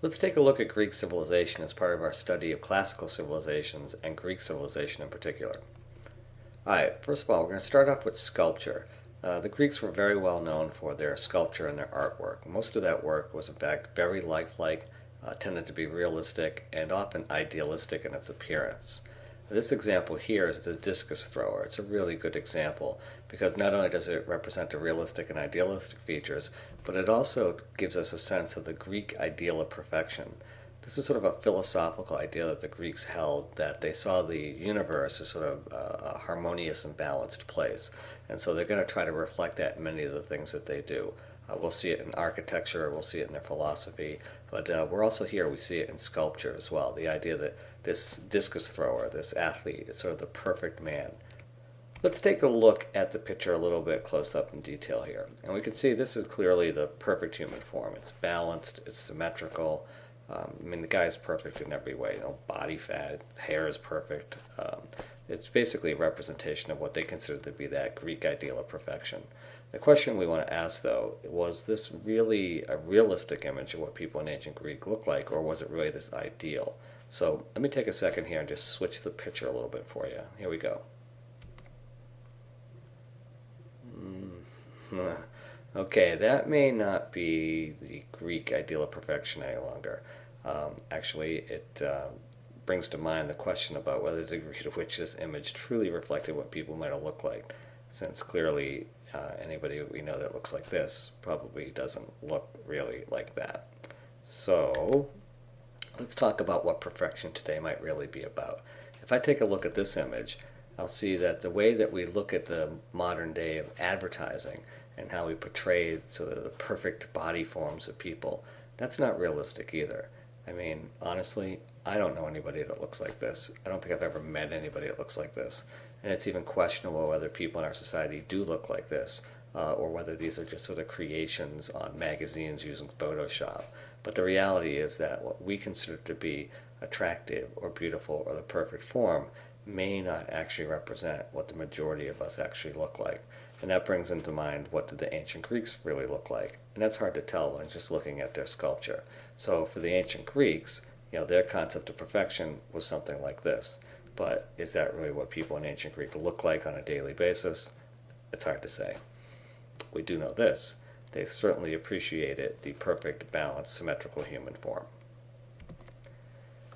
Let's take a look at Greek civilization as part of our study of classical civilizations and Greek civilization in particular. Alright, first of all, we're going to start off with sculpture. The Greeks were very well known for their sculpture and their artwork. Most of that work was in fact very lifelike, tended to be realistic, and often idealistic in its appearance. This example here is the discus thrower. It's a really good example because not only does it represent the realistic and idealistic features, but it also gives us a sense of the Greek ideal of perfection. This is sort of a philosophical idea that the Greeks held, that they saw the universe as sort of a harmonious and balanced place. And so they're going to try to reflect that in many of the things that they do. We'll see it in architecture, we'll see it in their philosophy, but we're also here, we see it in sculpture as well. The idea that this discus thrower, this athlete, is sort of the perfect man. Let's take a look at the picture a little bit close up in detail here. And we can see this is clearly the perfect human form. It's balanced, it's symmetrical. I mean, the guy is perfect in every way. Body fat, hair is perfect. It's basically a representation of what they consider to be that Greek ideal of perfection. The question we want to ask, though, was this really a realistic image of what people in ancient Greek looked like, or was it really this ideal? So let me take a second here and just switch the picture a little bit for you. Here we go. Okay, that may not be the Greek ideal of perfection any longer. Actually, it brings to mind the question about whether the degree to which this image truly reflected what people might have looked like, since clearly anybody we know that looks like this probably doesn't look really like that. So let's talk about what perfection today might really be about. If I take a look at this image, I'll see that the way that we look at the modern day of advertising and how we portray sort of the perfect body forms of people, that's not realistic either. I mean, honestly, I don't know anybody that looks like this. I don't think I've ever met anybody that looks like this. And it's even questionable whether people in our society do look like this, or whether these are just sort of creations on magazines using Photoshop. But the reality is that what we consider to be attractive or beautiful or the perfect form may not actually represent what the majority of us actually look like. And that brings into mind, what did the ancient Greeks really look like? And that's hard to tell when just looking at their sculpture. So for the ancient Greeks, their concept of perfection was something like this. But is that really what people in ancient Greek look like on a daily basis? It's hard to say. We do know this. They certainly appreciated the perfect, balanced, symmetrical human form.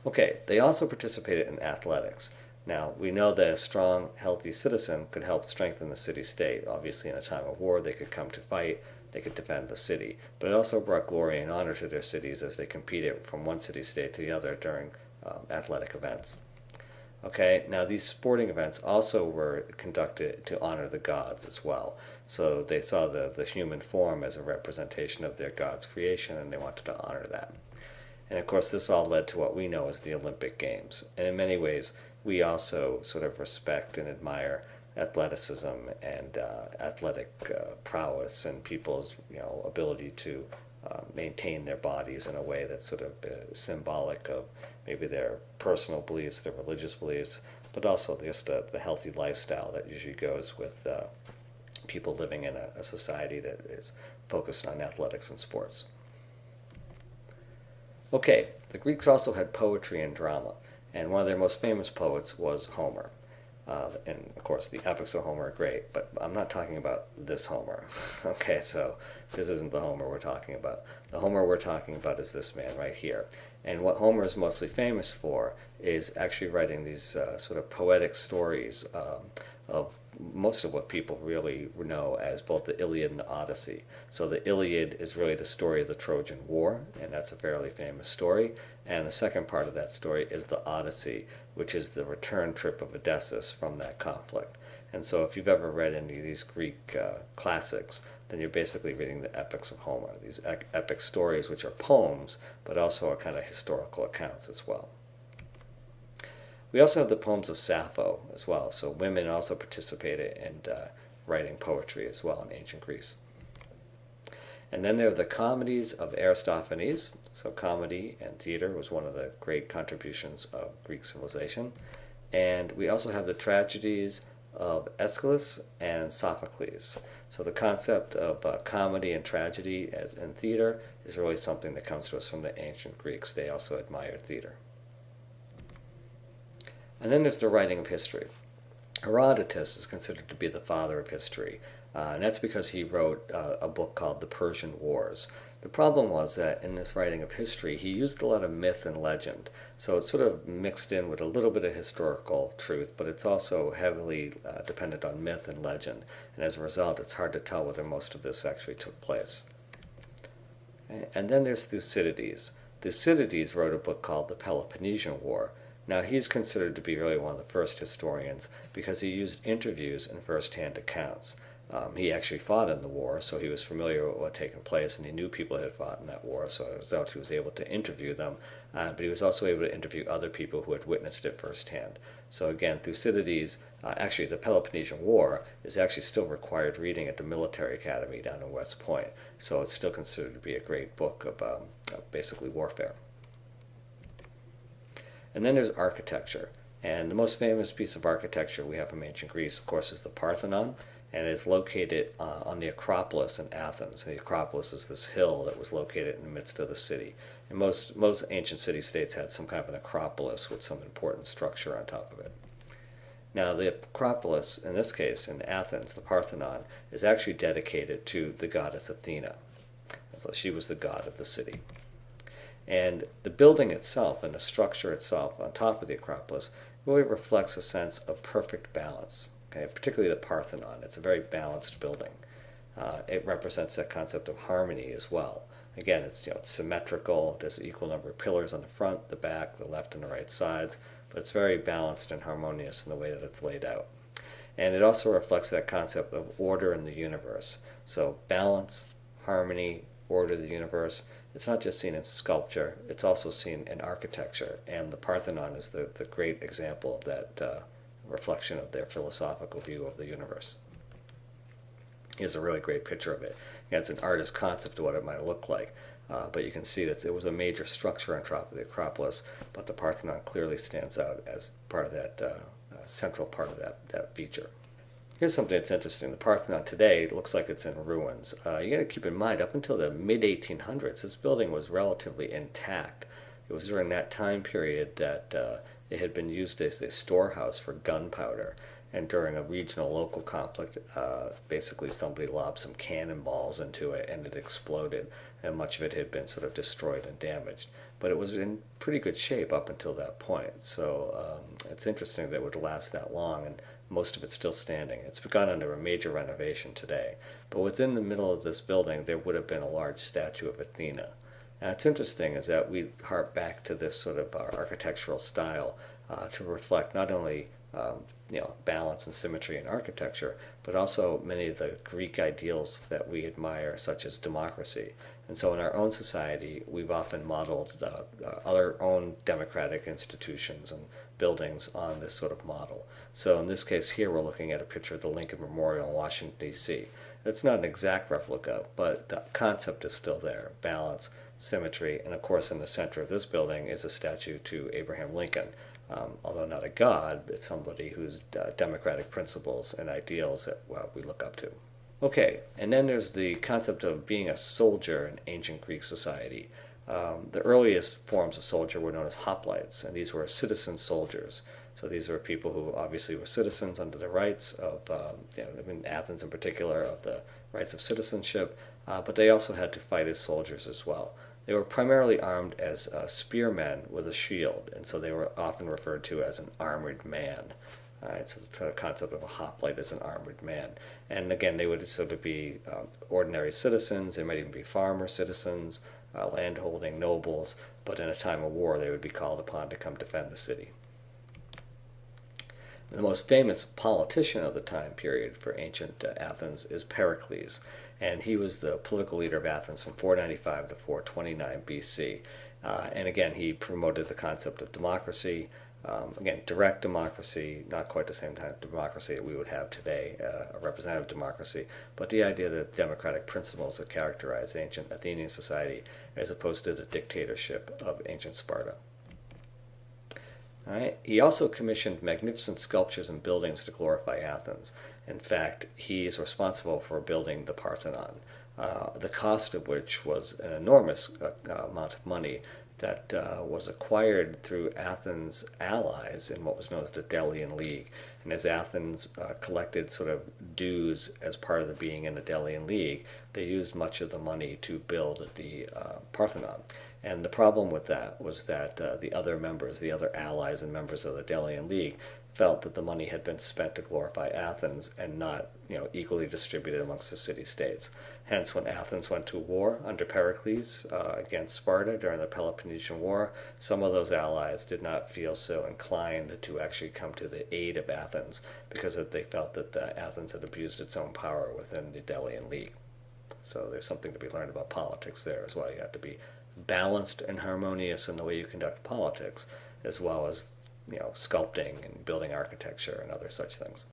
Okay, they also participated in athletics. Now, we know that a strong, healthy citizen could help strengthen the city-state. Obviously, in a time of war, they could come to fight, they could defend the city. But it also brought glory and honor to their cities as they competed from one city-state to the other during athletic events. Okay, now these sporting events also were conducted to honor the gods as well. So they saw the human form as a representation of their god's creation, and they wanted to honor that. And of course, this all led to what we know as the Olympic Games. And in many ways, we also sort of respect and admire athleticism and athletic prowess and people's ability to maintain their bodies in a way that's sort of symbolic of maybe their personal beliefs, their religious beliefs, but also just the healthy lifestyle that usually goes with people living in a society that is focused on athletics and sports. Okay, the Greeks also had poetry and drama, and one of their most famous poets was Homer. And of course, the epics of Homer are great, but I'm not talking about this Homer. Okay, so this isn't the Homer we're talking about. The Homer we're talking about is this man right here. And what Homer is mostly famous for is actually writing these sort of poetic stories of most of what people really know as both the Iliad and the Odyssey. So the Iliad is really the story of the Trojan War, and that's a fairly famous story. And the second part of that story is the Odyssey, which is the return trip of Odysseus from that conflict. And so if you've ever read any of these Greek classics, then you're basically reading the epics of Homer, these epic stories which are poems, but also are kind of historical accounts as well. We also have the poems of Sappho as well, so women also participated in writing poetry as well in ancient Greece. And then there are the comedies of Aristophanes. So comedy and theater was one of the great contributions of Greek civilization. And we also have the tragedies of Aeschylus and Sophocles. So the concept of comedy and tragedy as in theater is really something that comes to us from the ancient Greeks. They also admired theater. And then there's the writing of history. Herodotus is considered to be the father of history, and that's because he wrote a book called The Persian Wars. The problem was that in this writing of history, he used a lot of myth and legend, so it's sort of mixed in with a little bit of historical truth, but it's also heavily dependent on myth and legend, and as a result, it's hard to tell whether most of this actually took place. And then there's Thucydides. Thucydides wrote a book called The Peloponnesian War. Now, he's considered to be really one of the first historians because he used interviews and first-hand accounts. He actually fought in the war, so he was familiar with what had taken place, and he knew people had fought in that war, so as a result, he was able to interview them, but he was also able to interview other people who had witnessed it firsthand. So again, Thucydides, actually the Peloponnesian War, is actually still required reading at the military academy down in West Point, so it's still considered to be a great book of basically warfare. And then there's architecture. And the most famous piece of architecture we have from ancient Greece, of course, is the Parthenon, and it is located on the Acropolis in Athens. And the Acropolis is this hill that was located in the midst of the city. And most ancient city-states had some kind of an Acropolis with some important structure on top of it. Now, the Acropolis, in this case, in Athens, the Parthenon, is actually dedicated to the goddess Athena. So she was the god of the city. And the building itself and the structure itself on top of the Acropolis really reflects a sense of perfect balance, okay? Particularly the Parthenon. It's a very balanced building. It represents that concept of harmony as well. Again, it's symmetrical. There's an equal number of pillars on the front, the back, the left, and the right sides, but it's very balanced and harmonious in the way that it's laid out. And it also reflects that concept of order in the universe. So balance, harmony, order of the universe. It's not just seen in sculpture, it's also seen in architecture, and the Parthenon is the great example of that reflection of their philosophical view of the universe. Here's a really great picture of it. It's an artist's concept of what it might look like, but you can see that it was a major structure on top of the Acropolis, but the Parthenon clearly stands out as part of that central part of that feature. Here's something that's interesting. The Parthenon today looks like it's in ruins. You got to keep in mind, up until the mid-1800s, this building was relatively intact. It was during that time period that it had been used as a storehouse for gunpowder. And during a regional local conflict, basically somebody lobbed some cannonballs into it and it exploded, and much of it had been sort of destroyed and damaged. But it was in pretty good shape up until that point. So it's interesting that it would last that long, and most of it's still standing. It's gone under a major renovation today. But within the middle of this building, there would have been a large statue of Athena. Now, what's interesting is that we harp back to this sort of architectural style to reflect not only balance and symmetry in architecture, but also many of the Greek ideals that we admire, such as democracy. And so in our own society, we've often modeled our own democratic institutions and buildings on this sort of model. So in this case here, we're looking at a picture of the Lincoln Memorial in Washington, D.C. It's not an exact replica, but the concept is still there: balance, symmetry, and of course in the center of this building is a statue to Abraham Lincoln. Although not a god, it's somebody whose democratic principles and ideals that we look up to. Okay, and then there's the concept of being a soldier in ancient Greek society. The earliest forms of soldier were known as hoplites, and these were citizen soldiers. So these were people who obviously were citizens under the rights of, in Athens in particular, of the rights of citizenship, but they also had to fight as soldiers as well. They were primarily armed as spearmen with a shield, and so they were often referred to as an armored man. So the concept of a hoplite as an armored man. And again, they would sort of be ordinary citizens. They might even be farmer citizens, landholding nobles, but in a time of war, they would be called upon to come defend the city. The most famous politician of the time period for ancient Athens is Pericles, and he was the political leader of Athens from 495 to 429 BC. And again, he promoted the concept of democracy, again, direct democracy, not quite the same kind of democracy that we would have today, a representative democracy, but the idea that democratic principles that characterize ancient Athenian society as opposed to the dictatorship of ancient Sparta. All right. He also commissioned magnificent sculptures and buildings to glorify Athens. In fact, he is responsible for building the Parthenon. the cost of which was an enormous amount of money that was acquired through Athens' allies in what was known as the Delian League. And as Athens collected sort of dues as part of the being in the Delian League, they used much of the money to build the Parthenon. And the problem with that was that the other members, the other allies and members of the Delian League, felt that the money had been spent to glorify Athens and not, equally distributed amongst the city-states. Hence, when Athens went to war under Pericles against Sparta during the Peloponnesian War, some of those allies did not feel so inclined to actually come to the aid of Athens because they felt that Athens had abused its own power within the Delian League. So there's something to be learned about politics there as well. You have to be balanced and harmonious in the way you conduct politics, as well as sculpting and building architecture and other such things.